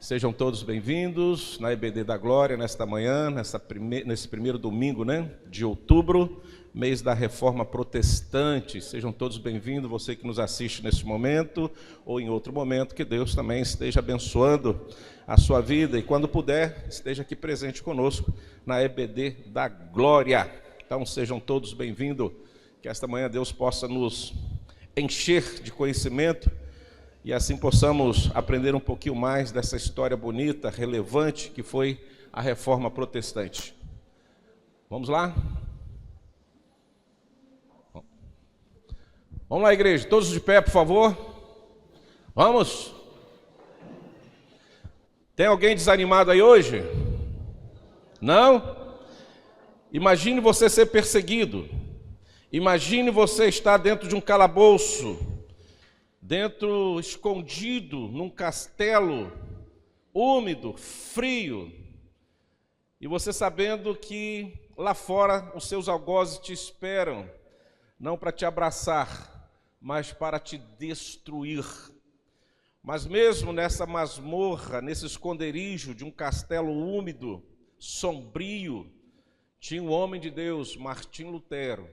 Sejam todos bem-vindos na EBD da Glória, nesta manhã, nesse primeiro domingo, de outubro, mês da Reforma Protestante. Sejam todos bem-vindos, você que nos assiste nesse momento ou em outro momento, que Deus também esteja abençoando a sua vida e, quando puder, esteja aqui presente conosco na EBD da Glória. Então, sejam todos bem-vindos, que esta manhã Deus possa nos encher de conhecimento e assim possamos aprender um pouquinho mais dessa história bonita, relevante, que foi a Reforma Protestante. Vamos lá? Vamos lá, igreja, todos de pé, por favor. Vamos? Tem alguém desanimado aí hoje? Não? Imagine você ser perseguido. Imagine você estar dentro de um calabouço, escondido num castelo úmido, frio, e você sabendo que lá fora os seus algozes te esperam, não para te abraçar, mas para te destruir. Mas mesmo nessa masmorra, nesse esconderijo de um castelo úmido, sombrio, tinha um homem de Deus, Martim Lutero,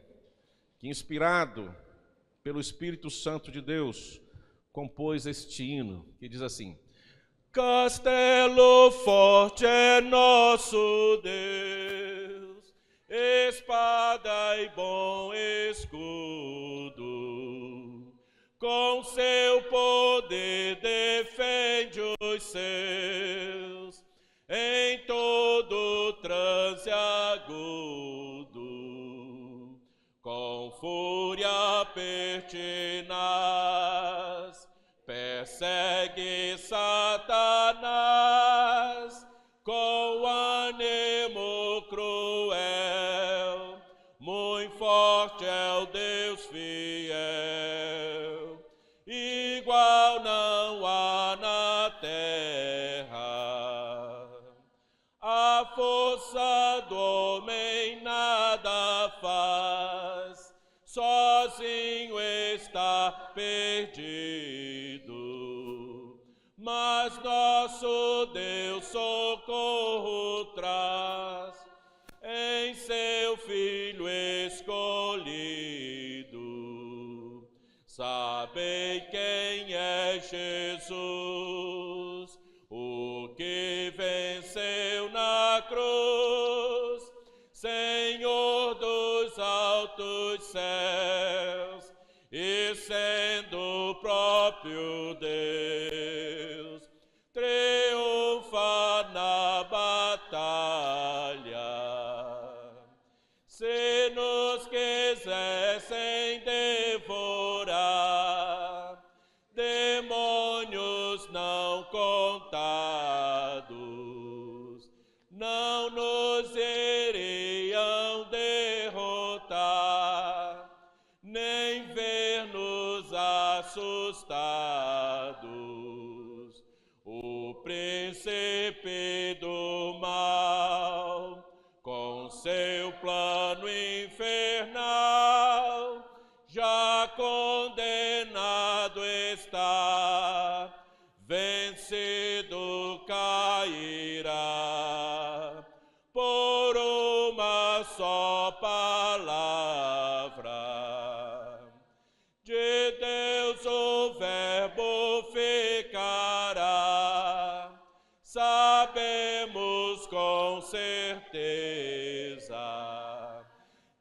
que, inspirado pelo Espírito Santo de Deus, compôs este hino, que diz assim: Castelo forte é nosso Deus, espada e bom escudo, com seu poder defende os seus, em todo trance agudo, com fúria pertinaz, persegue Satanás, com ânimo cruel, muito forte é o Deus fiel, igual não há na terra, a força do homem nada faz, sozinho está perdido, mas nosso Deus socorro traz em seu Filho escolhido. Sabei quem é Jesus, o que venceu na cruz, Senhor dos altos céus, e sendo o próprio Deus, triunfa na batalha. Se nos quisessem devorar, demônios não contados, não nos iriam derrotar, nem ver-nos assustados. O príncipe do mal, com seu plano infernal, já condenado está, vencido cairá, por uma só palavra de Deus o verbo ficará, sabemos com certeza,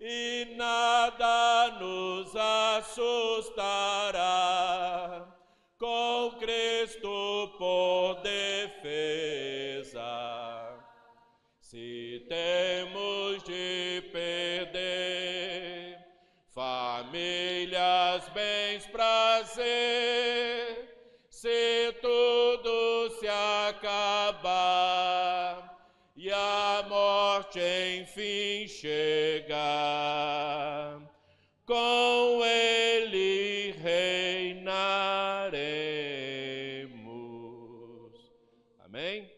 e nada nos assustará, com Cristo por defesa. Se temos de perder famílias, bens, prazer, se tudo se acabar e a morte enfim chegar, com ele reinaremos. Amém?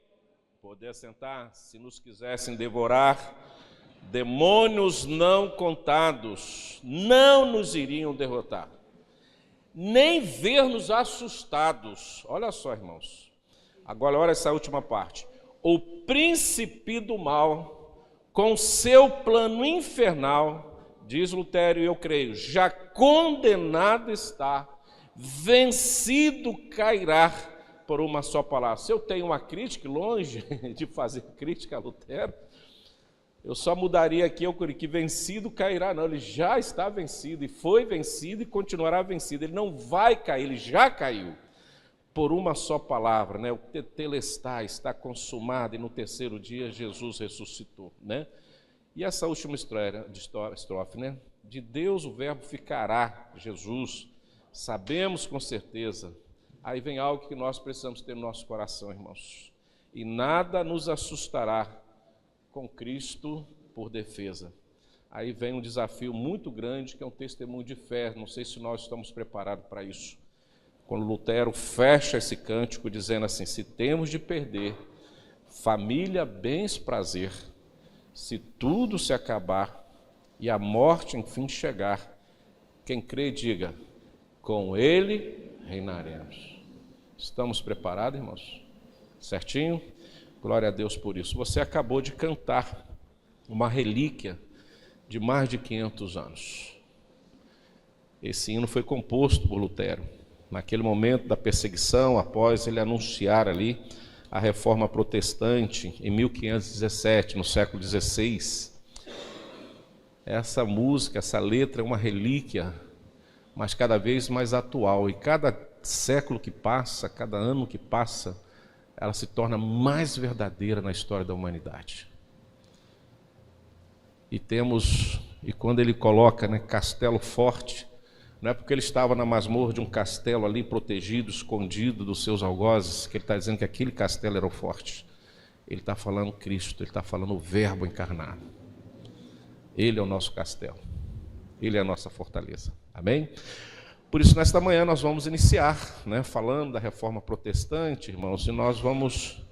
Poder sentar. Se nos quisessem devorar, demônios não contados não nos iriam derrotar, nem ver-nos assustados. Olha só, irmãos, Agora olha essa última parte. O príncipe do mal, com seu plano infernal, diz Lutero, e eu creio, já condenado está, vencido cairá por uma só palavra. Se eu tenho uma crítica, longe de fazer crítica a Lutero, eu só mudaria aqui que vencido cairá, não, ele já está vencido, e foi vencido e continuará vencido, ele não vai cair, ele já caiu, por uma só palavra, né? O tetelestai, está consumado, e no terceiro dia Jesus ressuscitou, né? E essa última estrofe, né? De Deus o verbo ficará, Jesus, sabemos com certeza. Aí vem algo que nós precisamos ter no nosso coração, irmãos, e nada nos assustará com Cristo por defesa. Aí vem um desafio muito grande, que é um testemunho de fé. Não sei se nós estamos preparados para isso. Quando Lutero fecha esse cântico dizendo assim: se temos de perder família, bens, prazer, se tudo se acabar e a morte enfim chegar, quem crê diga, com ele reinaremos. Estamos preparados, irmãos? Certinho? Glória a Deus por isso. Você acabou de cantar uma relíquia de mais de 500 anos. Esse hino foi composto por Lutero, naquele momento da perseguição, após ele anunciar ali a reforma protestante em 1517, no século XVI. Essa música, essa letra é uma relíquia, mas cada vez mais atual, e cada século que passa, cada ano que passa, ela se torna mais verdadeira na história da humanidade. E quando ele coloca, né, Castelo Forte, não é porque ele estava na masmorra de um castelo ali, protegido, escondido dos seus algozes, que ele está dizendo que aquele castelo era o forte. Ele está falando Cristo, ele está falando o Verbo encarnado. Ele é o nosso castelo, ele é a nossa fortaleza. Amém? Por isso, nesta manhã, nós vamos iniciar, né, falando da reforma protestante, irmãos, e nós vamos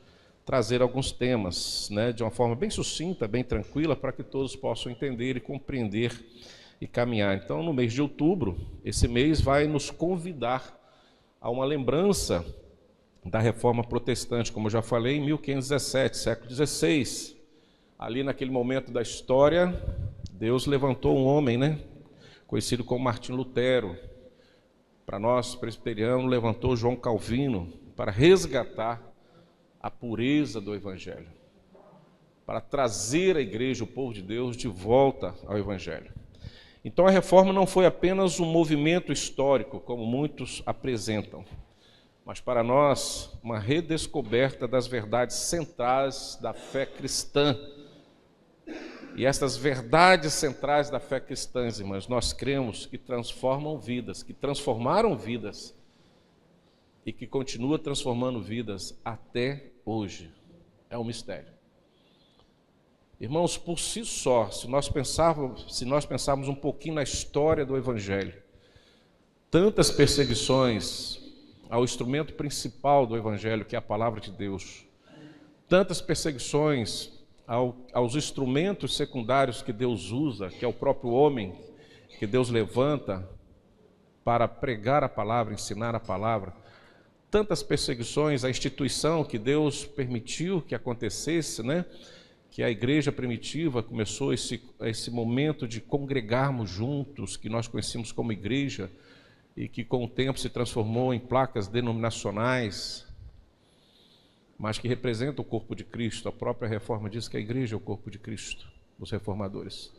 trazer alguns temas, né, de uma forma bem sucinta, bem tranquila, para que todos possam entender e compreender e caminhar. Então, no mês de outubro, esse mês vai nos convidar a uma lembrança da reforma protestante, como eu já falei, em 1517, século XVI. Ali naquele momento da história, Deus levantou um homem, né, conhecido como Martim Lutero. Para nós, presbiterianos, levantou João Calvino para resgatar a pureza do Evangelho, para trazer a igreja, o povo de Deus, de volta ao Evangelho. Então a reforma não foi apenas um movimento histórico, como muitos apresentam, mas para nós, uma redescoberta das verdades centrais da fé cristã. E estas verdades centrais da fé cristã, irmãos, nós cremos que transformam vidas, que transformaram vidas e que continua transformando vidas até hoje. É um mistério. Irmãos, por si só, se nós pensarmos um pouquinho na história do Evangelho, tantas perseguições ao instrumento principal do Evangelho, que é a palavra de Deus, tantas perseguições aos instrumentos secundários que Deus usa, que é o próprio homem, que Deus levanta para pregar a palavra, ensinar a palavra, tantas perseguições à instituição que Deus permitiu que acontecesse, né? Que a igreja primitiva começou esse momento de congregarmos juntos, que nós conhecemos como igreja, e que com o tempo se transformou em placas denominacionais, mas que representa o corpo de Cristo. A própria reforma diz que a igreja é o corpo de Cristo, os reformadores.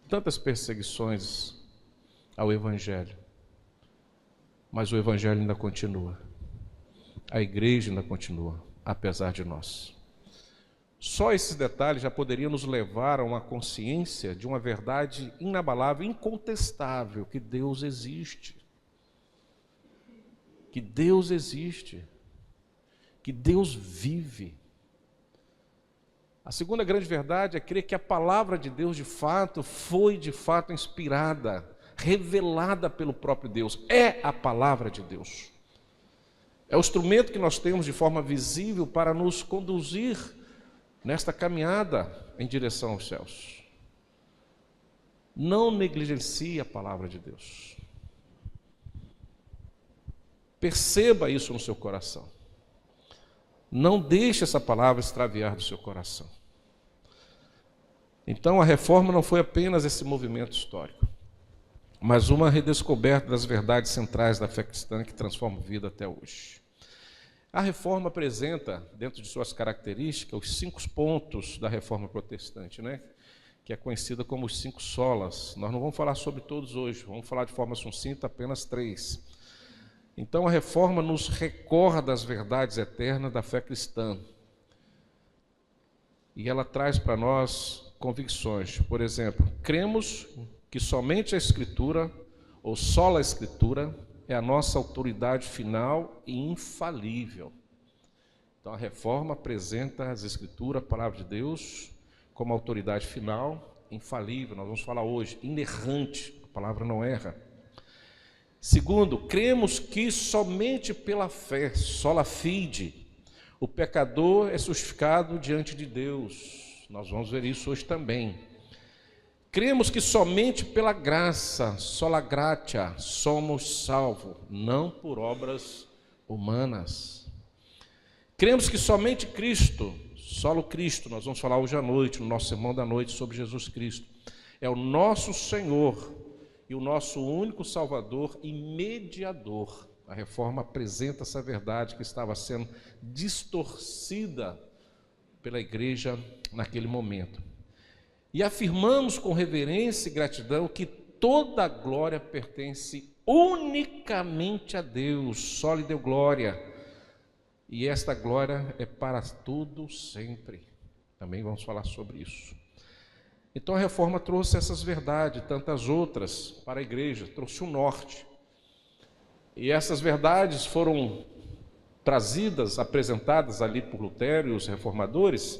Tantas perseguições ao Evangelho, mas o Evangelho ainda continua, a igreja ainda continua, apesar de nós. Só esses detalhes já poderiam nos levar a uma consciência de uma verdade inabalável, incontestável, que Deus existe. Que Deus existe. Que Deus vive. A segunda grande verdade é crer que a palavra de Deus, de fato, foi de fato inspirada, revelada pelo próprio Deus. É a palavra de Deus. É o instrumento que nós temos de forma visível para nos conduzir nesta caminhada em direção aos céus. Não negligencie a palavra de Deus. Perceba isso no seu coração. Não deixe essa palavra extraviar do seu coração. Então, a reforma não foi apenas esse movimento histórico, mas uma redescoberta das verdades centrais da fé cristã que transforma a vida até hoje. A reforma apresenta, dentro de suas características, os 5 pontos da reforma protestante, né? Que é conhecida como os 5 solas. Nós não vamos falar sobre todos hoje, vamos falar de forma sucinta apenas 3. Então, a reforma nos recorda as verdades eternas da fé cristã. E ela traz para nós convicções. Por exemplo, cremos que somente a Escritura, ou sola a Escritura, é a nossa autoridade final e infalível. Então, a reforma apresenta as Escrituras, a palavra de Deus, como autoridade final, infalível. Nós vamos falar hoje, inerrante, a palavra não erra. Segundo, cremos que somente pela fé, sola fide, o pecador é justificado diante de Deus. Nós vamos ver isso hoje também. Cremos que somente pela graça, sola gratia, somos salvos, não por obras humanas. Cremos que somente Cristo, solo Cristo, nós vamos falar hoje à noite, no nosso sermão da noite, sobre Jesus Cristo, é o nosso Senhor e o nosso único Salvador e mediador. A reforma apresenta essa verdade que estava sendo distorcida pela igreja naquele momento. E afirmamos com reverência e gratidão que toda a glória pertence unicamente a Deus, só lhe deu glória. E esta glória é para tudo sempre. Também vamos falar sobre isso. Então a reforma trouxe essas verdades, tantas outras, para a igreja, trouxe o norte. E essas verdades foram trazidas, apresentadas ali por Lutero e os reformadores,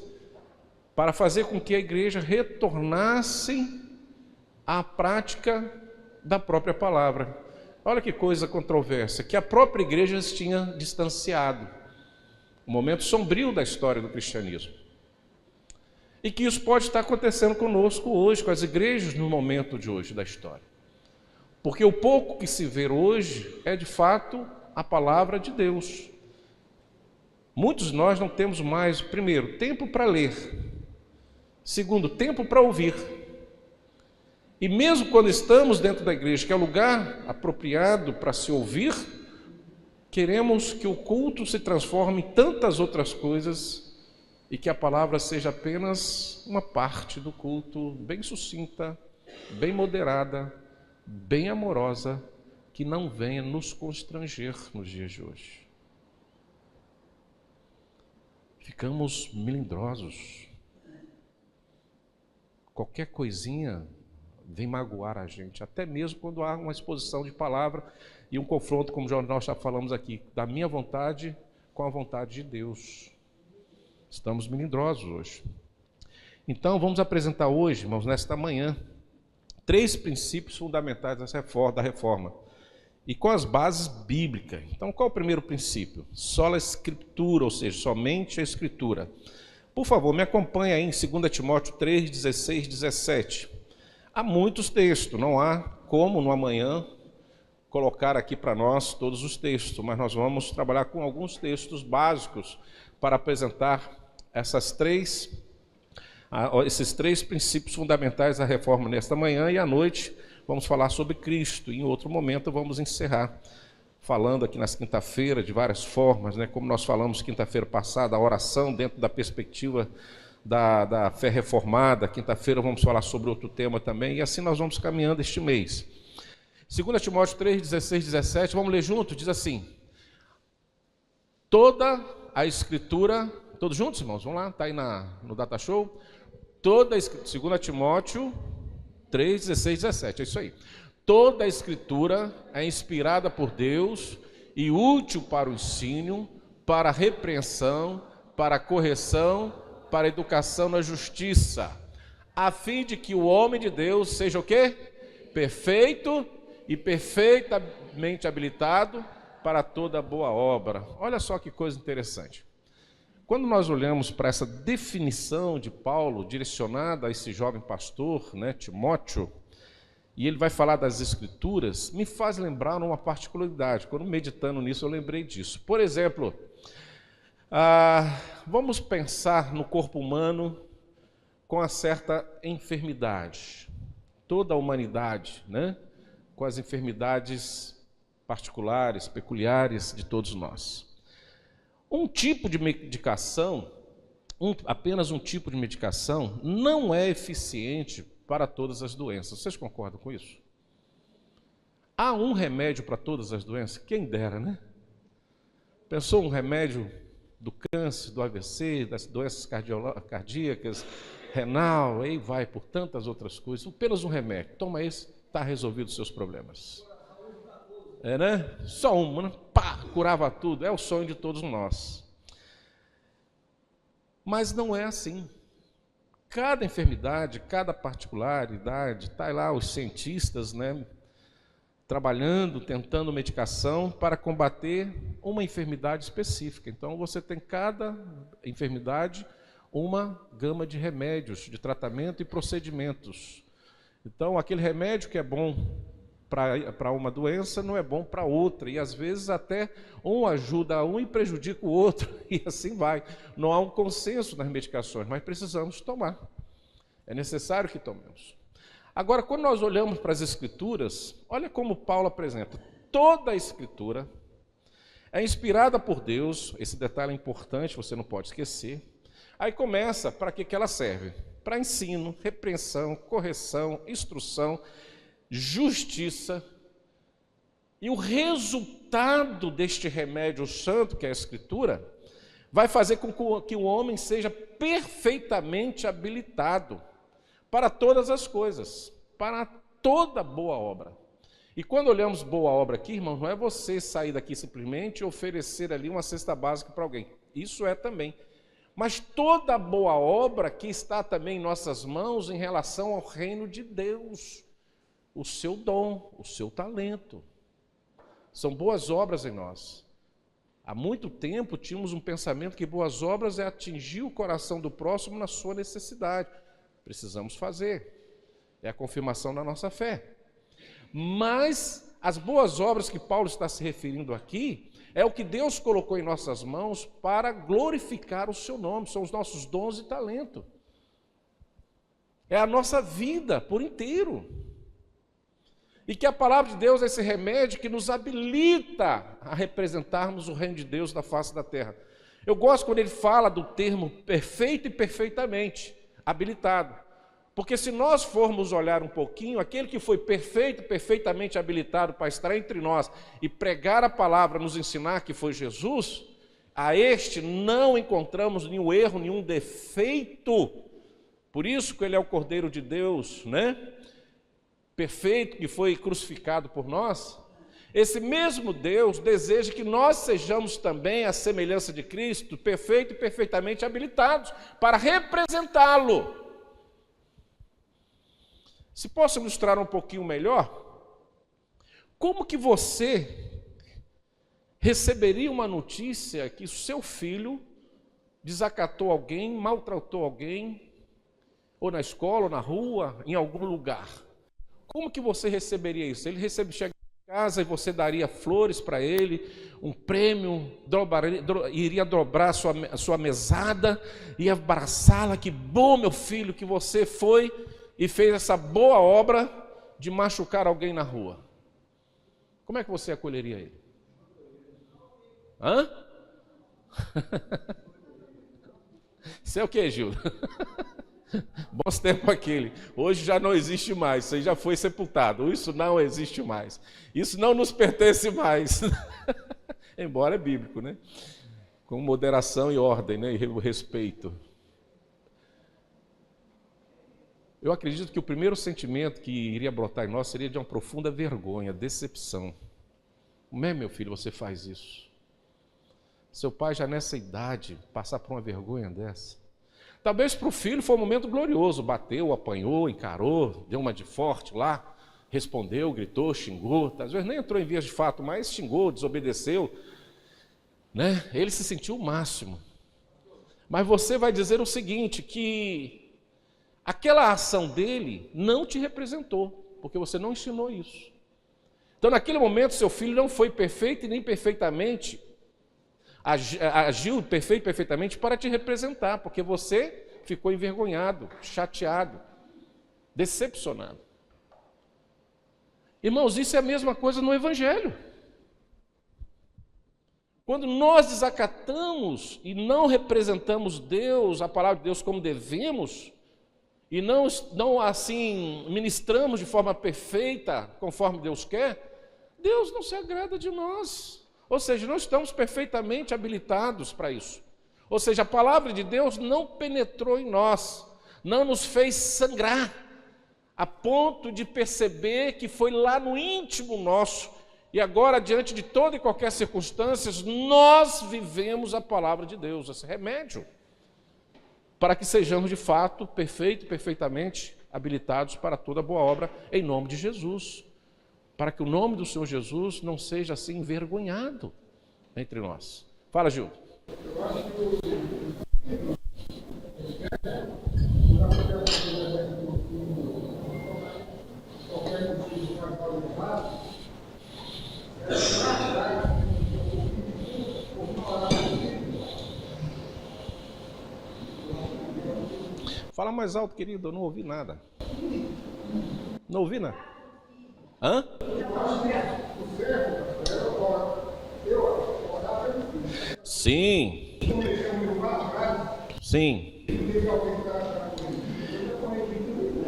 para fazer com que a igreja retornasse à prática da própria palavra. Olha que coisa controversa, que a própria igreja se tinha distanciado. Um momento sombrio da história do cristianismo. E que isso pode estar acontecendo conosco hoje, com as igrejas no momento de hoje da história. Porque o pouco que se vê hoje é de fato a palavra de Deus. Muitos de nós não temos mais, primeiro, tempo para ler. Segundo, tempo para ouvir. E mesmo quando estamos dentro da igreja, que é o lugar apropriado para se ouvir, queremos que o culto se transforme em tantas outras coisas e que a palavra seja apenas uma parte do culto, bem sucinta, bem moderada, bem amorosa, que não venha nos constranger nos dias de hoje. Ficamos melindrosos. Qualquer coisinha vem magoar a gente, até mesmo quando há uma exposição de palavra e um confronto, como nós já falamos aqui, da minha vontade com a vontade de Deus. Estamos melindrosos hoje. Então, vamos apresentar hoje, irmãos, nesta manhã, 3 princípios fundamentais da reforma, e com as bases bíblicas. Então, qual é o primeiro princípio? Sola Escritura, ou seja, somente a Escritura. Por favor, me acompanhe aí em 2 Timóteo 3, 16, 17. Há muitos textos, não há como no amanhã colocar aqui para nós todos os textos, mas nós vamos trabalhar com alguns textos básicos para apresentar esses 3 princípios fundamentais da reforma nesta manhã, e à noite vamos falar sobre Cristo. E em outro momento vamos encerrar falando aqui nas quinta-feira de várias formas, né? Como nós falamos quinta-feira passada, a oração dentro da perspectiva da fé reformada. Quinta-feira vamos falar sobre outro tema também, e assim nós vamos caminhando este mês. 2 Timóteo 3, 16, 17, vamos ler junto? Diz assim: toda a Escritura, todos juntos, irmãos? Vamos lá, está aí no Data Show. 2 Timóteo 3, 16, 17, é isso aí. Toda a Escritura é inspirada por Deus e útil para o ensino, para a repreensão, para a correção, para a educação na justiça, a fim de que o homem de Deus seja o quê? Perfeito e perfeitamente habilitado para toda boa obra. Olha só que coisa interessante. Quando nós olhamos para essa definição de Paulo, direcionada a esse jovem pastor, né, Timóteo, e ele vai falar das Escrituras, me faz lembrar uma particularidade. Quando meditando nisso, eu lembrei disso. Por exemplo, Vamos pensar no corpo humano com uma certa enfermidade. Toda a humanidade, né? Com as enfermidades particulares, peculiares de todos nós. Um tipo de medicação, apenas um tipo de medicação, não é eficiente para todas as doenças. Vocês concordam com isso? Há um remédio para todas as doenças? Quem dera, né? Pensou um remédio do câncer, do AVC, das doenças cardíacas, renal, aí vai por tantas outras coisas. Apenas um remédio. Toma esse, está resolvido os seus problemas. Né? Só uma, né? Pá, curava tudo. É o sonho de todos nós. Mas não é assim. Cada enfermidade, cada particularidade, está lá os cientistas, né, trabalhando, tentando medicação para combater uma enfermidade específica. Então, você tem cada enfermidade uma gama de remédios, de tratamento e procedimentos. Então, aquele remédio que é bom para uma doença não é bom para outra, e às vezes até um ajuda um e prejudica o outro, e assim vai. Não há um consenso nas medicações, mas precisamos tomar. É necessário que tomemos. Agora, quando nós olhamos para as Escrituras, olha como Paulo apresenta. Toda a Escritura é inspirada por Deus, esse detalhe é importante, você não pode esquecer. Aí começa, para que ela serve? Para ensino, repreensão, correção, instrução, justiça. E o resultado deste remédio santo, que é a Escritura, vai fazer com que o homem seja perfeitamente habilitado para todas as coisas, para toda boa obra. E quando olhamos boa obra aqui, irmãos, não é você sair daqui simplesmente e oferecer ali uma cesta básica para alguém. Isso é também. Mas toda boa obra que está também em nossas mãos em relação ao reino de Deus. O seu dom, o seu talento. São boas obras em nós. Há muito tempo tínhamos um pensamento que boas obras é atingir o coração do próximo na sua necessidade. Precisamos fazer. É a confirmação da nossa fé. Mas as boas obras que Paulo está se referindo aqui é o que Deus colocou em nossas mãos para glorificar o seu nome. São os nossos dons e talento. É a nossa vida por inteiro. E que a palavra de Deus é esse remédio que nos habilita a representarmos o reino de Deus na face da terra. Eu gosto quando ele fala do termo perfeito e perfeitamente habilitado. Porque se nós formos olhar um pouquinho, aquele que foi perfeito, perfeitamente habilitado para estar entre nós e pregar a palavra, nos ensinar, que foi Jesus, a este não encontramos nenhum erro, nenhum defeito. Por isso que ele é o Cordeiro de Deus, né? Perfeito, que foi crucificado por nós. Esse mesmo Deus deseja que nós sejamos também a semelhança de Cristo, perfeito e perfeitamente habilitados para representá-lo. Se posso ilustrar um pouquinho melhor, como que você receberia uma notícia que o seu filho desacatou alguém, maltratou alguém, ou na escola, ou na rua, em algum lugar? Como que você receberia isso? Ele chega em casa e você daria flores para ele, um prêmio, iria dobrar a sua mesada, ia abraçá-la, que bom, meu filho, que você foi e fez essa boa obra de machucar alguém na rua. Como é que você acolheria ele? Hã? Isso é o que, Gil? Bons tempos aquele. Hoje já não existe mais, isso aí já foi sepultado. Isso não existe mais. Isso não nos pertence mais. Embora é bíblico, né? Com moderação e ordem, né? E respeito. Eu acredito que o primeiro sentimento que iria brotar em nós seria de uma profunda vergonha, decepção. Como é, meu filho, você faz isso? Seu pai já nessa idade, passar por uma vergonha dessa. Talvez para o filho foi um momento glorioso, bateu, apanhou, encarou, deu uma de forte lá, respondeu, gritou, xingou, às vezes nem entrou em vias de fato, mas xingou, desobedeceu, né? Ele se sentiu o máximo. Mas você vai dizer o seguinte, que aquela ação dele não te representou, porque você não ensinou isso. Então naquele momento seu filho não foi perfeito e nem perfeitamente agiu perfeitamente para te representar, porque você ficou envergonhado, chateado, decepcionado. Irmãos, isso é a mesma coisa no Evangelho. Quando nós desacatamos e não representamos Deus, a palavra de Deus como devemos, e não assim ministramos de forma perfeita, conforme Deus quer, Deus não se agrada de nós. Ou seja, não estamos perfeitamente habilitados para isso. Ou seja, a palavra de Deus não penetrou em nós, não nos fez sangrar, a ponto de perceber que foi lá no íntimo nosso, e agora, diante de toda e qualquer circunstância, nós vivemos a palavra de Deus, esse remédio, para que sejamos de fato perfeitamente habilitados para toda boa obra, em nome de Jesus, para que o nome do Senhor Jesus não seja assim envergonhado entre nós. Fala, Gil. Eu acho que Fala mais alto, querido, eu não ouvi nada. Não ouvi nada? Hã? Sim. Sim.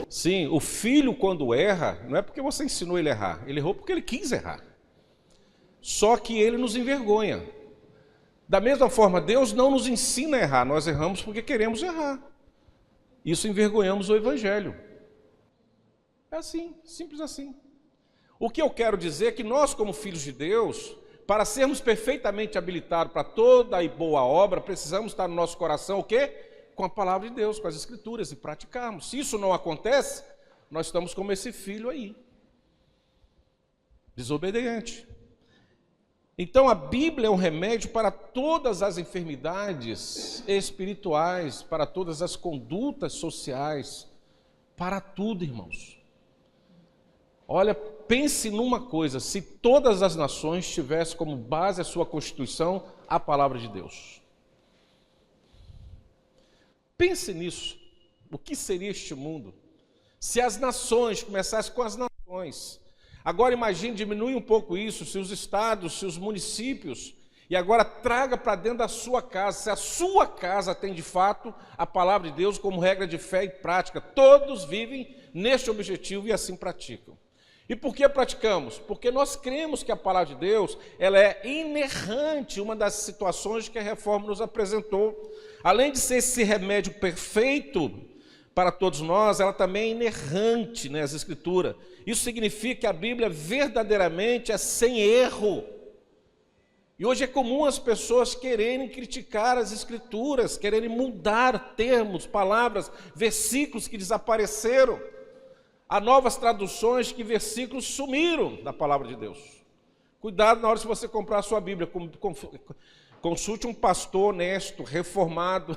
Sim, o filho quando erra, não é porque você ensinou ele a errar, ele errou porque ele quis errar. Só que ele nos envergonha. Da mesma forma, Deus não nos ensina a errar, nós erramos porque queremos errar. Isso envergonhamos o Evangelho. É assim, simples assim. O que eu quero dizer é que nós, como filhos de Deus, para sermos perfeitamente habilitados para toda e boa obra, precisamos estar no nosso coração o quê? Com a palavra de Deus, com as Escrituras, e praticarmos. Se isso não acontece, nós estamos como esse filho aí, desobediente. Então a Bíblia é um remédio para todas as enfermidades espirituais, para todas as condutas sociais, para tudo, irmãos. Olha, pense numa coisa, se todas as nações tivessem como base a sua Constituição a palavra de Deus. Pense nisso, o que seria este mundo? Se as nações começassem com as nações. Agora imagine, diminui um pouco isso, se os estados, se os municípios, e agora traga para dentro da sua casa, se a sua casa tem de fato a palavra de Deus como regra de fé e prática, todos vivem neste objetivo e assim praticam. E por que praticamos? Porque nós cremos que a palavra de Deus, ela é inerrante, uma das situações que a reforma nos apresentou. Além de ser esse remédio perfeito para todos nós, ela também é inerrante, né, as Escrituras. Isso significa que a Bíblia verdadeiramente é sem erro. E hoje é comum as pessoas quererem criticar as Escrituras, quererem mudar termos, palavras, versículos que desapareceram. Há novas traduções que versículos sumiram da palavra de Deus. Cuidado na hora de você comprar a sua Bíblia. Consulte um pastor honesto, reformado.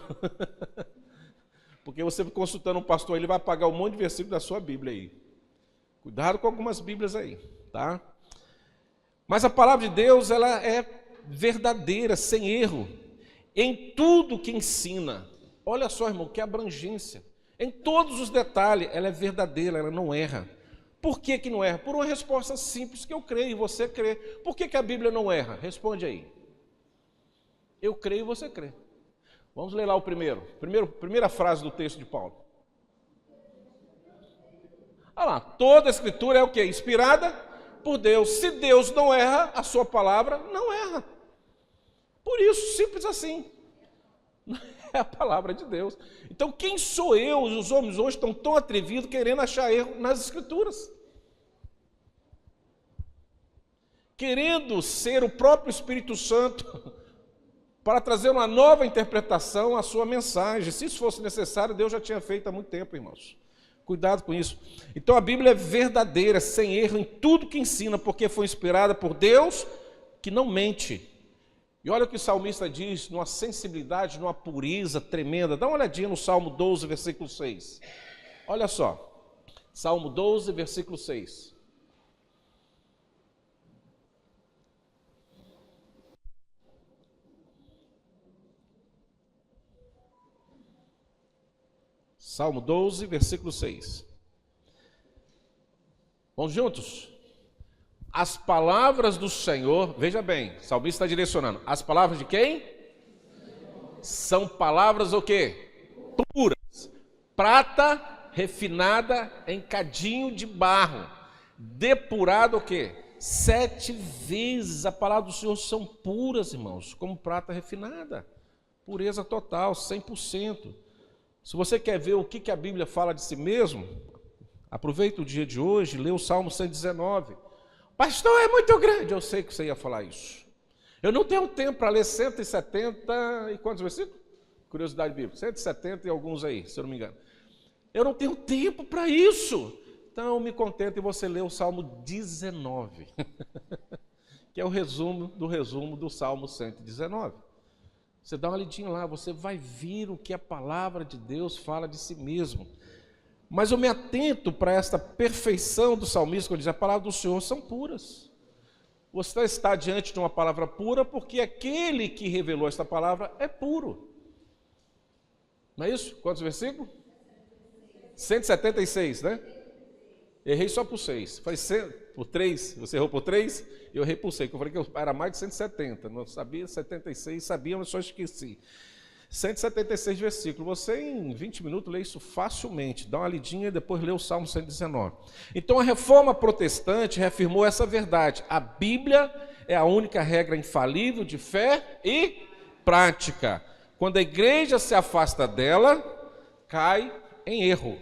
Porque você consultando um pastor, ele vai apagar um monte de versículos da sua Bíblia aí. Cuidado com algumas Bíblias aí, tá? Mas a palavra de Deus, ela é verdadeira, sem erro, em tudo que ensina. Olha só, irmão, que abrangência. Em todos os detalhes, ela é verdadeira, ela não erra. Por que que não erra? Por uma resposta simples que eu creio e você crê. Por que que a Bíblia não erra? Responde aí. Eu creio e você crê. Vamos ler lá o primeira frase do texto de Paulo. Olha lá, toda a Escritura é o quê? Inspirada por Deus. Se Deus não erra, a sua palavra não erra. Por isso, simples assim. É a palavra de Deus. Então, quem sou eu? Os homens hoje estão tão atrevidos querendo achar erro nas Escrituras. Querendo ser o próprio Espírito Santo para trazer uma nova interpretação à sua mensagem. Se isso fosse necessário, Deus já tinha feito há muito tempo, irmãos. Cuidado com isso. Então a Bíblia é verdadeira, sem erro em tudo que ensina, porque foi inspirada por Deus, que não mente. E olha o que o salmista diz, numa sensibilidade, numa pureza tremenda. Dá uma olhadinha no Salmo 12, versículo 6. Olha só. Salmo 12, versículo 6. Salmo 12, versículo 6. Vamos juntos? As palavras do Senhor, veja bem, o salmista está direcionando. As palavras de quem? São palavras o quê? Puras. Prata refinada em cadinho de barro. Depurado o quê? 7 vezes. A palavra do Senhor são puras, irmãos, como prata refinada. Pureza total, 100%. Se você quer ver o que a Bíblia fala de si mesmo, aproveita o dia de hoje, lê o Salmo 119. Pastor, é muito grande. Eu sei que você ia falar isso. Eu não tenho tempo para ler 170 e quantos versículos? Curiosidade bíblica, 170 e alguns aí, se eu não me engano. Eu não tenho tempo para isso. Então eu me contento em você ler o Salmo 19, que é o resumo do Salmo 119. Você dá uma lidinha lá, você vai ver o que a palavra de Deus fala de si mesmo. Mas eu me atento para esta perfeição do salmista, quando diz: a palavra do Senhor são puras. Você está diante de uma palavra pura porque aquele que revelou esta palavra é puro. Não é isso? Quantos versículos? 176, né? Errei só por 6. Falei por 3, você errou por 3, eu errei por 6, que eu falei que era mais de 170, não sabia, 76, sabia, mas só esqueci. 176 versículos, você em 20 minutos lê isso facilmente, dá uma lidinha e depois lê o Salmo 119. Então a reforma protestante reafirmou essa verdade: a Bíblia é a única regra infalível de fé e prática. Quando a igreja se afasta dela, cai em erro.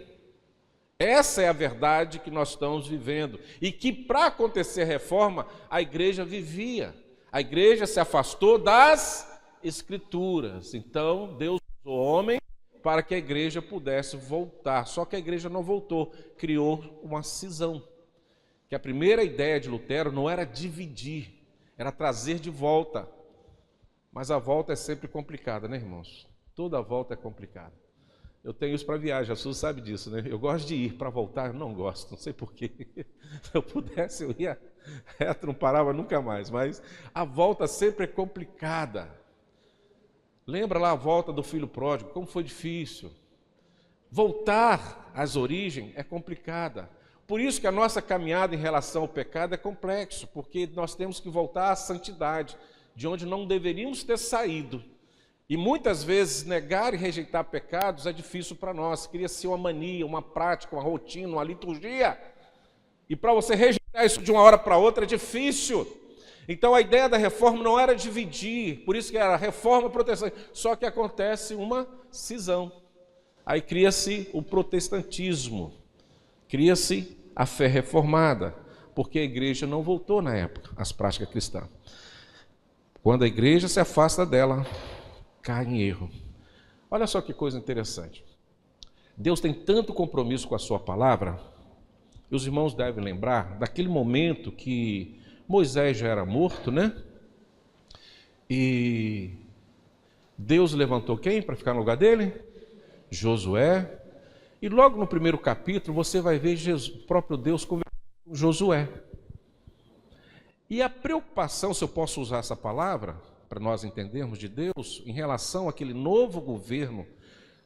Essa é a verdade que nós estamos vivendo. E que para acontecer a reforma, a igreja vivia. A igreja se afastou das Escrituras. Então, Deus usou o homem para que a igreja pudesse voltar. Só que a igreja não voltou, criou uma cisão. Que a primeira ideia de Lutero não era dividir, era trazer de volta. Mas a volta é sempre complicada, né, irmãos? Toda volta é complicada. Eu tenho isso para viagem, a Suzy sabe disso, né? Eu gosto de ir, para voltar eu não gosto, não sei porquê. Se eu pudesse, eu ia reto, não parava nunca mais. Mas a volta sempre é complicada. Lembra lá a volta do filho pródigo, como foi difícil. Voltar às origens é complicada. Por isso que a nossa caminhada em relação ao pecado é complexo, porque nós temos que voltar à santidade, de onde não deveríamos ter saído. E muitas vezes negar e rejeitar pecados é difícil para nós. Cria-se uma mania, uma prática, uma rotina, uma liturgia. E para você rejeitar isso de uma hora para outra é difícil. Então a ideia da reforma não era dividir, por isso que era reforma protestante. Só que acontece uma cisão. Aí cria-se o protestantismo, cria-se a fé reformada, porque a igreja não voltou na época às práticas cristãs. Quando a igreja se afasta dela, cai em erro. Olha só que coisa interessante. Deus tem tanto compromisso com a sua palavra, e os irmãos devem lembrar daquele momento que Moisés já era morto, né? E Deus levantou quem para ficar no lugar dele? Josué. E logo no primeiro capítulo você vai ver o próprio Deus conversando com Josué. E a preocupação, se eu posso usar essa palavra, para nós entendermos de Deus, em relação àquele novo governo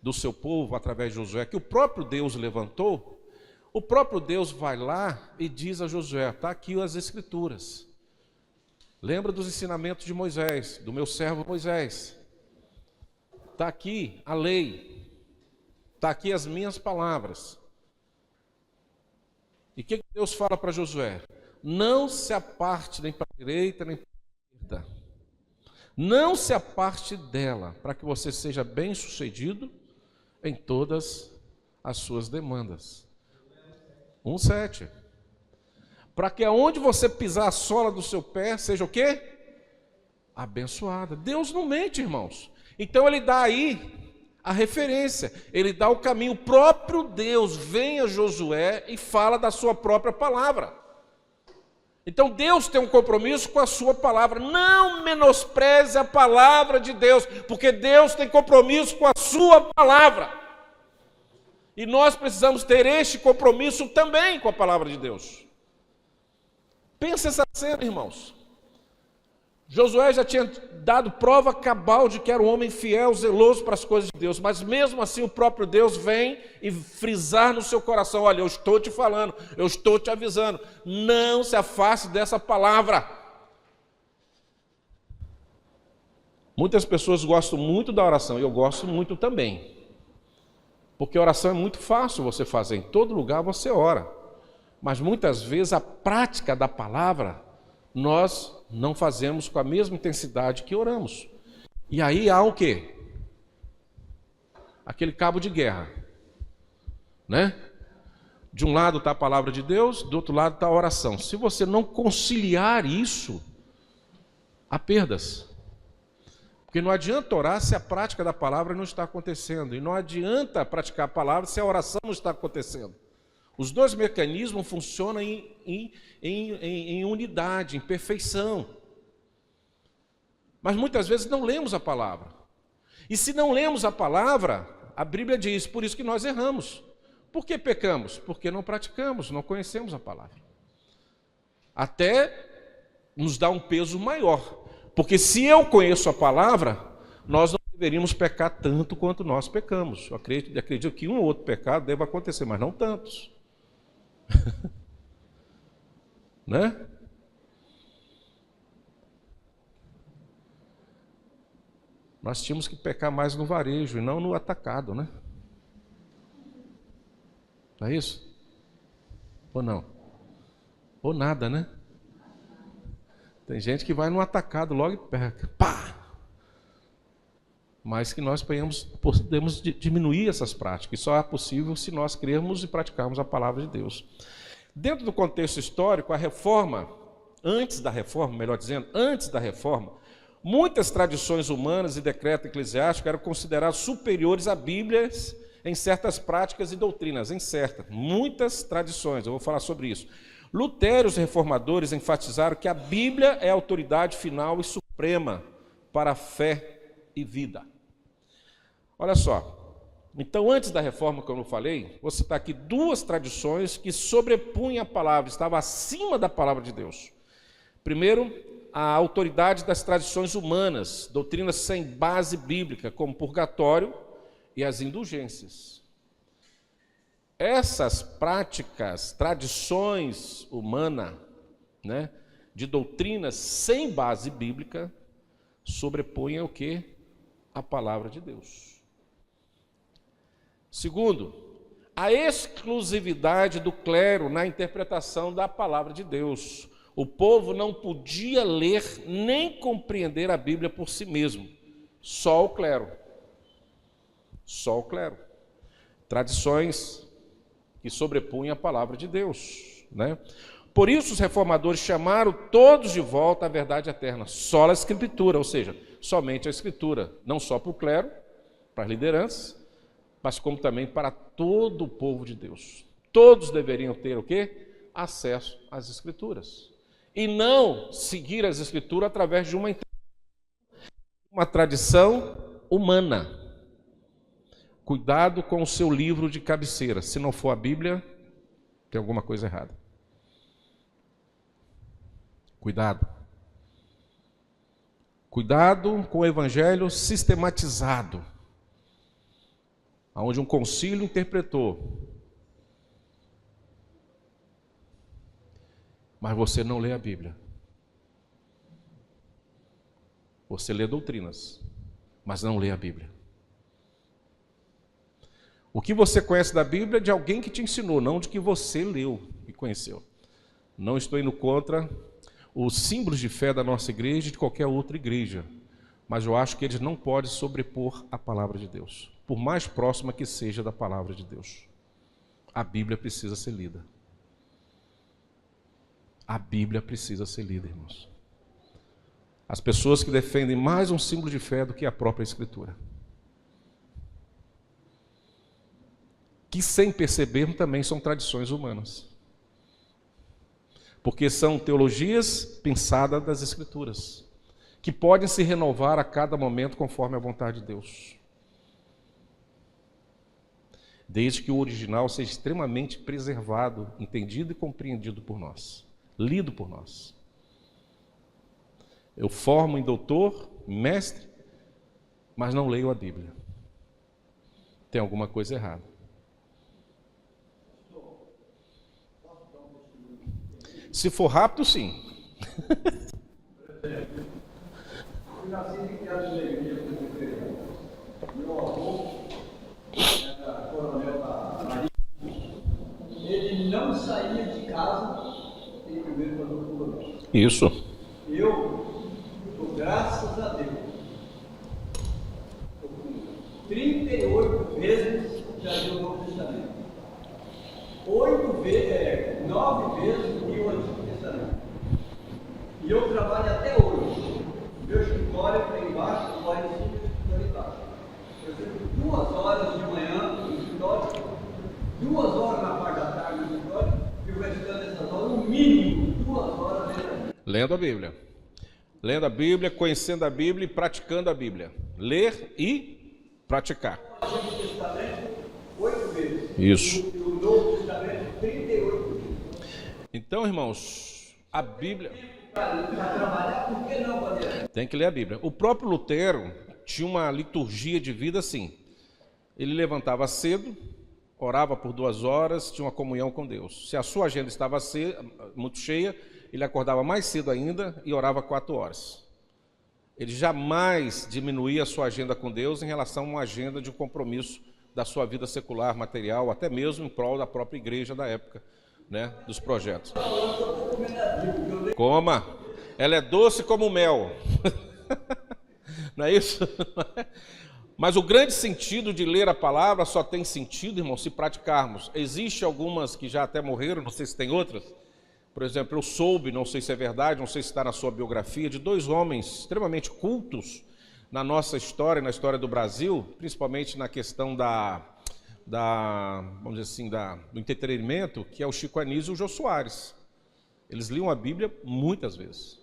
do seu povo através de Josué, que o próprio Deus levantou, o próprio Deus vai lá e diz a Josué: está aqui as Escrituras. Lembra dos ensinamentos de Moisés, do meu servo Moisés. Está aqui a lei. Está aqui as minhas palavras. E o que Deus fala para Josué? Não se aparte nem para a direita nem para a esquerda. Não se aparte dela, para que você seja bem-sucedido em todas as suas demandas. 1:7. Para que aonde você pisar a sola do seu pé, seja o quê? Abençoada. Deus não mente, irmãos. Então ele dá aí a referência, ele dá o caminho. O próprio Deus vem a Josué e fala da sua própria palavra. Então Deus tem um compromisso com a sua palavra. Não menospreze a palavra de Deus, porque Deus tem compromisso com a sua palavra. E nós precisamos ter este compromisso também com a palavra de Deus. Pensa essa cena, irmãos. Josué já tinha dado prova cabal de que era um homem fiel, zeloso para as coisas de Deus, mas mesmo assim o próprio Deus vem e frisar no seu coração: olha, eu estou te falando, eu estou te avisando, não se afaste dessa palavra. Muitas pessoas gostam muito da oração, e eu gosto muito também, porque oração é muito fácil você fazer, em todo lugar você ora, mas muitas vezes a prática da palavra nós não fazemos com a mesma intensidade que oramos. E aí há o quê? Aquele cabo de guerra, né? De um lado está a palavra de Deus, do outro lado está a oração. Se você não conciliar isso, há perdas. Porque não adianta orar se a prática da palavra não está acontecendo. E não adianta praticar a palavra se a oração não está acontecendo. Os dois mecanismos funcionam em unidade, em perfeição. Mas muitas vezes não lemos a palavra. E se não lemos a palavra, a Bíblia diz, por isso que nós erramos. Por que pecamos? Porque não praticamos, não conhecemos a palavra. Até nos dá um peso maior. Porque se eu conheço a palavra, nós não deveríamos pecar tanto quanto nós pecamos. Eu acredito que um ou outro pecado deve acontecer, mas não tantos. Né? Nós tínhamos que pecar mais no varejo e não no atacado, né? Não é isso? Ou não? Ou nada, né? Tem gente que vai no atacado logo e pega. Pá! Mas que nós podemos diminuir essas práticas. E só é possível se nós crermos e praticarmos a palavra de Deus. Dentro do contexto histórico, a reforma, antes da reforma, muitas tradições humanas e decretos eclesiásticos eram considerados superiores à Bíblia em certas práticas e doutrinas, muitas tradições, eu vou falar sobre isso. Lutero e os reformadores enfatizaram que a Bíblia é a autoridade final e suprema para a fé e vida. Olha só, então antes da reforma, como eu falei, vou citar aqui duas tradições que sobrepunham a palavra, estavam acima da palavra de Deus. Primeiro, a autoridade das tradições humanas, doutrinas sem base bíblica, como purgatório e as indulgências. Essas práticas, tradições humanas, né, de doutrinas sem base bíblica, sobrepõem o quê? A palavra de Deus. Segundo, a exclusividade do clero na interpretação da palavra de Deus. O povo não podia ler nem compreender a Bíblia por si mesmo, só o clero. Só o clero. Tradições que sobrepunham a palavra de Deus, né? Por isso os reformadores chamaram todos de volta à verdade eterna, só a Escritura, ou seja, somente a Escritura, não só para o clero, para as lideranças, mas como também para todo o povo de Deus. Todos deveriam ter o quê? Acesso às Escrituras. E não seguir as Escrituras através de uma tradição humana. Cuidado com o seu livro de cabeceira. Se não for a Bíblia, tem alguma coisa errada. Cuidado. Cuidado com o evangelho sistematizado, onde um concílio interpretou, mas você não lê a Bíblia. Você lê doutrinas, mas não lê a Bíblia. O que você conhece da Bíblia é de alguém que te ensinou, não de que você leu e conheceu. Não estou indo contra os símbolos de fé da nossa igreja e de qualquer outra igreja, mas eu acho que eles não podem sobrepor a palavra de Deus, por mais próxima que seja da palavra de Deus. A Bíblia precisa ser lida. A Bíblia precisa ser lida, irmãos. As pessoas que defendem mais um símbolo de fé do que a própria Escritura, que sem perceber também são tradições humanas, porque são teologias pensadas das Escrituras, que podem se renovar a cada momento conforme a vontade de Deus, desde que o original seja extremamente preservado, entendido e compreendido por nós, lido por nós. Eu formo em doutor, em mestre, mas não leio a Bíblia. Tem alguma coisa errada. Se for rápido, sim. Eu nasci em criado na igreja presbiteriana. Meu avô era coronel da Marinha. Ele não saía de casa sem primeiro fazer o coronel. Isso. Eu, graças a Deus, tô com 38 vezes já li o Novo Testamento. 9 vezes li o Antigo Testamento. E eu trabalho até hoje. Meu escritório está embaixo, o lá em cima e o escritório embaixo. Eu fico 2 horas de manhã no escritório, 2 horas na parte da tarde no escritório, e o restante dessas horas, no mínimo 2 horas dentro da Bíblia. Lendo a Bíblia. Lendo a Bíblia, conhecendo a Bíblia e praticando a Bíblia. Ler e praticar. O Antigo Testamento, 8 vezes. Isso. E o Novo Testamento, 38 vezes. Então, irmãos, a Bíblia... Para trabalhar, por que não, Padre? Tem que ler a Bíblia. O próprio Lutero tinha uma liturgia de vida assim. Ele levantava cedo, orava por 2 horas, tinha uma comunhão com Deus. Se a sua agenda estava muito cheia, ele acordava mais cedo ainda e orava 4 horas. Ele jamais diminuía a sua agenda com Deus em relação a uma agenda de um compromisso da sua vida secular, material, até mesmo em prol da própria igreja da época, né, dos projetos. Coma, ela é doce como mel. Não é isso? Mas o grande sentido de ler a palavra só tem sentido, irmão, se praticarmos. Existem algumas que já até morreram, não sei se tem outras. Por exemplo, eu soube, não sei se é verdade, não sei se está na sua biografia, de 2 homens extremamente cultos na nossa história, na história do Brasil, principalmente na questão vamos dizer assim, do entretenimento, que é o Chico Anísio e o Jô Soares. Eles liam a Bíblia muitas vezes.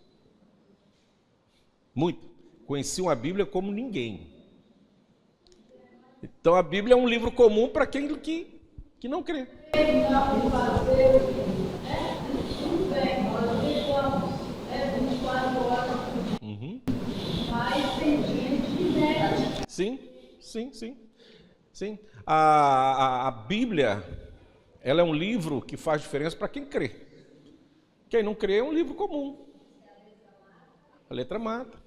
Muito. Conheciam a Bíblia como ninguém. Então a Bíblia é um livro comum para quem que não crê. Uhum. Sim. A Bíblia, ela é um livro que faz diferença para quem crê. Quem não crê é um livro comum. A letra mata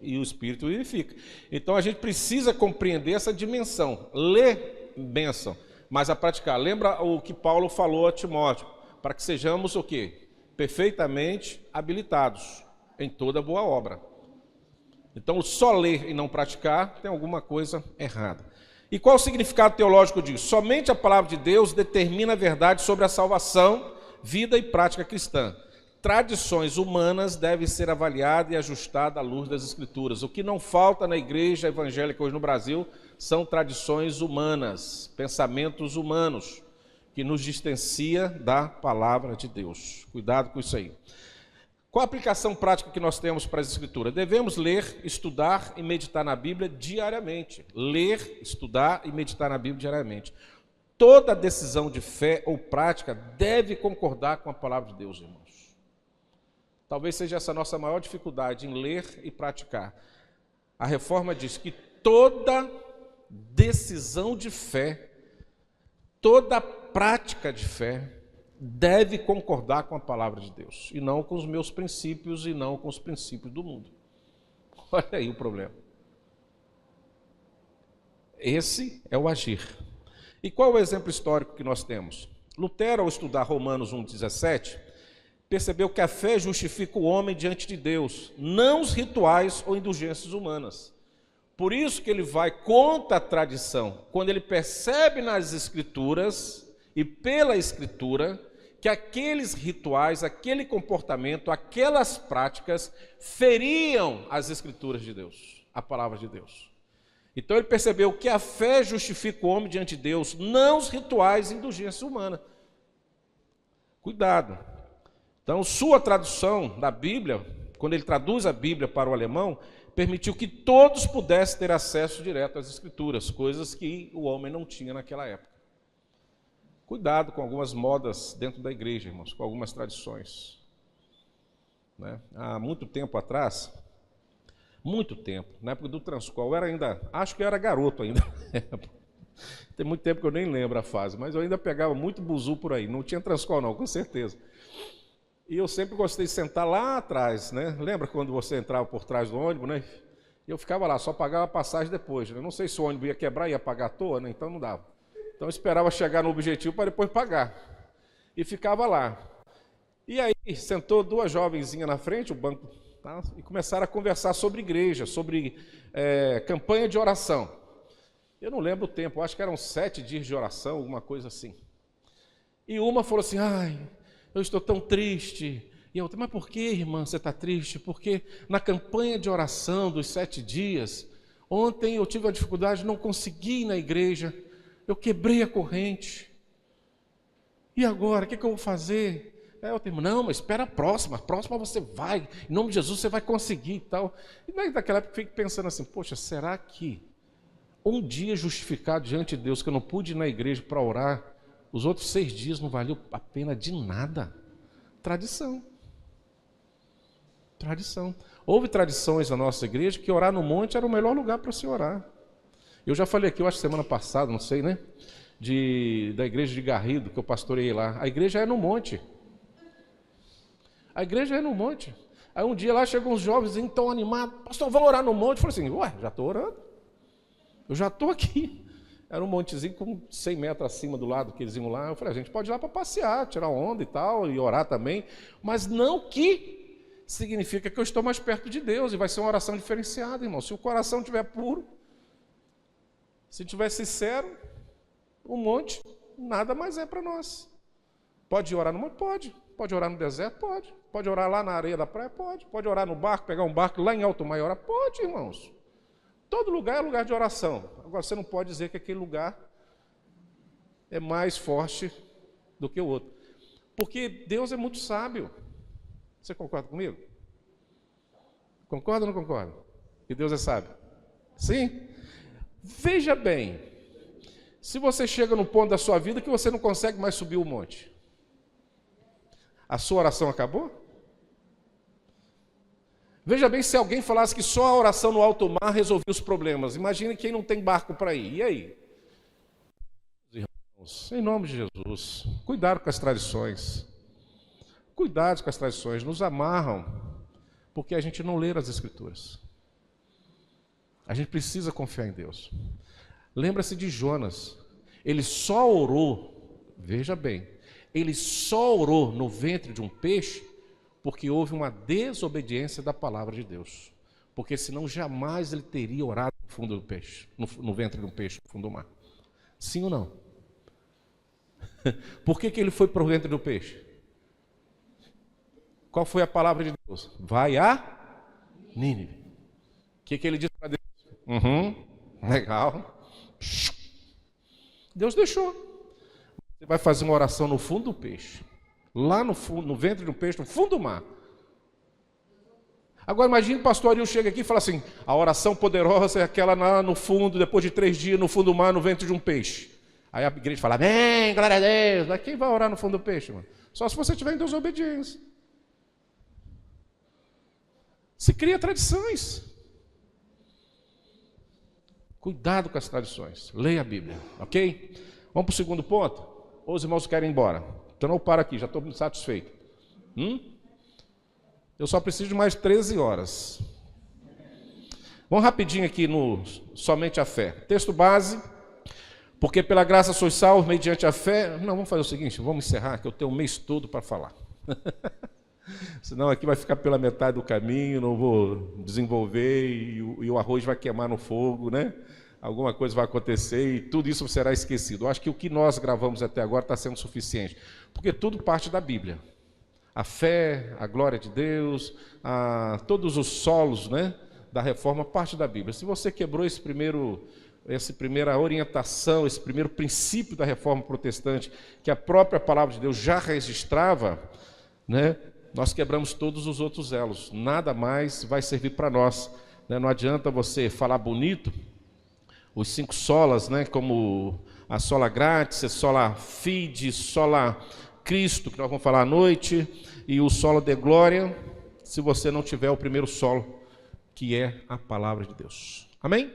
e o Espírito vivifica. Então a gente precisa compreender essa dimensão. Ler, bênção, mas a praticar. Lembra o que Paulo falou a Timóteo? Para que sejamos o quê? Perfeitamente habilitados em toda boa obra. Então só ler e não praticar tem alguma coisa errada. E qual o significado teológico disso? Somente a palavra de Deus determina a verdade sobre a salvação, vida e prática cristã. Tradições humanas devem ser avaliadas e ajustadas à luz das Escrituras. O que não falta na igreja evangélica hoje no Brasil são tradições humanas, pensamentos humanos, que nos distancia da palavra de Deus. Cuidado com isso aí. Qual a aplicação prática que nós temos para as Escrituras? Devemos ler, estudar e meditar na Bíblia diariamente. Ler, estudar e meditar na Bíblia diariamente. Toda decisão de fé ou prática deve concordar com a palavra de Deus, irmãos. Talvez seja essa a nossa maior dificuldade em ler e praticar. A reforma diz que toda decisão de fé, toda prática de fé, deve concordar com a palavra de Deus, e não com os meus princípios, e não com os princípios do mundo. Olha aí o problema. Esse é o agir. E qual é o exemplo histórico que nós temos? Lutero, ao estudar Romanos 1,17, percebeu que a fé justifica o homem diante de Deus, não os rituais ou indulgências humanas. Por isso que ele vai contra a tradição, quando ele percebe nas Escrituras e pela Escritura que aqueles rituais, aquele comportamento, aquelas práticas feriam as Escrituras de Deus, a palavra de Deus. Então ele percebeu que a fé justifica o homem diante de Deus, não os rituais e indulgências humanas. Cuidado. Então, sua tradução da Bíblia, quando ele traduz a Bíblia para o alemão, permitiu que todos pudessem ter acesso direto às Escrituras, coisas que o homem não tinha naquela época. Cuidado com algumas modas dentro da igreja, irmãos, com algumas tradições. Né? Há muito tempo atrás, Muito tempo. Na época do Transcol, acho que eu era garoto ainda. Tem muito tempo que eu nem lembro a fase, mas eu ainda pegava muito buzu por aí. Não tinha Transcol não, com certeza. E eu sempre gostei de sentar lá atrás, né? Lembra quando você entrava por trás do ônibus, né? Eu ficava lá, só pagava a passagem depois. Né? Não sei se o ônibus ia quebrar, ia pagar à toa, né? Então não dava. Então eu esperava chegar no objetivo para depois pagar. E ficava lá. E aí sentou duas jovenzinhas na frente, o banco, tá? E começaram a conversar sobre igreja, sobre campanha de oração. Eu não lembro o tempo, acho que eram 7 dias de oração, alguma coisa assim. E uma falou assim, ai, eu estou tão triste. E a outra, mas por que, irmã, você está triste? Porque na campanha de oração dos 7 dias, ontem eu tive a dificuldade, não consegui ir na igreja, eu quebrei a corrente. E agora, o que eu vou fazer? Aí eu tenho, não, mas espera a próxima você vai, em nome de Jesus você vai conseguir e tal. E naquela época eu fiquei pensando assim, poxa, será que um dia justificado diante de Deus que eu não pude ir na igreja para orar, os outros 6 dias não valeu a pena de nada? Tradição. Houve tradições na nossa igreja que orar no monte era o melhor lugar para se orar. Eu já falei aqui, eu acho semana passada, não sei, né? Da igreja de Garrido, que eu pastoreei lá. A igreja é no monte. Aí um dia lá chegam uns jovens tão animados, pastor, vamos orar no monte? Eu falei assim, ué, já estou orando. Eu já estou aqui. Era um montezinho com 100 metros acima do lado que eles iam lá. Eu falei, a gente pode ir lá para passear, tirar onda e tal, e orar também. Mas não que significa que eu estou mais perto de Deus. E vai ser uma oração diferenciada, irmão. Se o coração estiver puro, se estiver sincero, o monte nada mais é para nós. Pode orar no monte? Pode. Pode orar no deserto? Pode. Pode orar lá na areia da praia? Pode. Pode orar no barco, pegar um barco lá em alto mar e orar? Pode, irmãos. Todo lugar é lugar de oração. Agora, você não pode dizer que aquele lugar é mais forte do que o outro. Porque Deus é muito sábio. Você concorda comigo? Concorda ou não concorda? Que Deus é sábio? Sim? Veja bem, se você chega num ponto da sua vida que você não consegue mais subir o monte, a sua oração acabou? Veja bem, se alguém falasse que só a oração no alto mar resolvia os problemas. Imagine quem não tem barco para ir. E aí? Irmãos, em nome de Jesus, cuidado com as tradições. Cuidado com as tradições, nos amarram, porque a gente não lê as Escrituras. A gente precisa confiar em Deus. Lembra-se de Jonas. Ele só orou, veja bem, ele só orou no ventre de um peixe porque houve uma desobediência da palavra de Deus. Porque senão jamais ele teria orado no fundo do peixe, no ventre de um peixe, no fundo do mar. Sim ou não? Por que ele foi para o ventre do peixe? Qual foi a palavra de Deus? Vai a Nínive. O que ele disse para Deus? Legal. Deus deixou. Você vai fazer uma oração no fundo do peixe. Lá no fundo, no ventre do peixe, no fundo do mar. Agora imagine o pastor Ariel chega aqui e fala assim, a oração poderosa é aquela lá no fundo, depois de 3 dias, no fundo do mar, no ventre de um peixe. Aí a igreja fala, amém, glória a Deus. Mas quem vai orar no fundo do peixe, mano? Só se você estiver em desobediência. Se cria tradições. Cuidado com as tradições. Leia a Bíblia, ok? Vamos para o segundo ponto? Ou os irmãos querem ir embora? Então eu paro aqui, já estou satisfeito. Eu só preciso de mais 13 horas. Vamos rapidinho aqui no somente a fé. Texto base, porque pela graça sois salvos mediante a fé. Não, vamos fazer o seguinte, vamos encerrar, que eu tenho um mês todo para falar. Senão aqui vai ficar pela metade do caminho, não vou desenvolver e o arroz vai queimar no fogo, né? Alguma coisa vai acontecer e tudo isso será esquecido. Eu acho que o que nós gravamos até agora está sendo suficiente, porque tudo parte da Bíblia. A fé, a glória de Deus, todos os solos, né, da reforma parte da Bíblia. Se você quebrou essa primeira orientação, esse primeiro princípio da reforma protestante, que a própria palavra de Deus já registrava, né, nós quebramos todos os outros elos. Nada mais vai servir para nós. Né? Não adianta você falar bonito, os 5 solas, né, como a sola grátis, a sola fide, sola Cristo, que nós vamos falar à noite, e o solo de glória, se você não tiver o primeiro solo, que é a palavra de Deus. Amém?